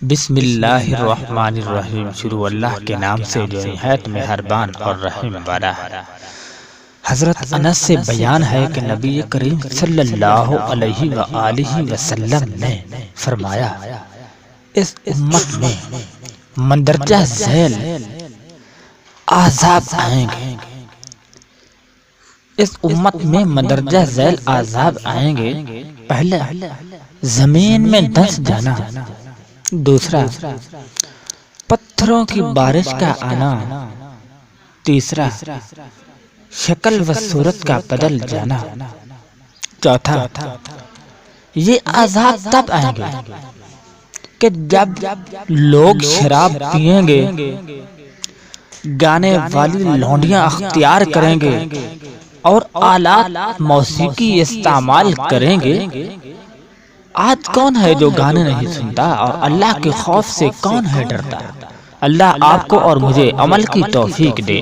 بسم اللہ الرحمن الرحیم۔ شروع اللہ کے نام سے جو نہایت مہربان اور رحیم والا ہے۔ حضرت انس سے بیان ہے کہ نبی کریم صلی اللہ علیہ وآلہ وسلم نے فرمایا، اس امت میں مندرجہ ذیل عذاب آئیں گے، اس امت میں مندرجہ ذیل عذاب آئیں گے۔ پہلا، زمین میں دھنس جانا، دوسرا پتھروں کی بارش کا آنا، تیسرا شکل و صورت کا بدل جانا، چوتھا یہ عذاب تب آئیں گے کہ جب لوگ شراب پیئیں گے، گانے والی لونڈیاں اختیار کریں گے اور آلات موسیقی استعمال کریں گے۔ آج کون ہے جو گانے نہیں سنتا اور اللہ کے خوف سے کون ہے ڈرتا؟ اللہ آپ کو اور مجھے عمل کی توفیق دے۔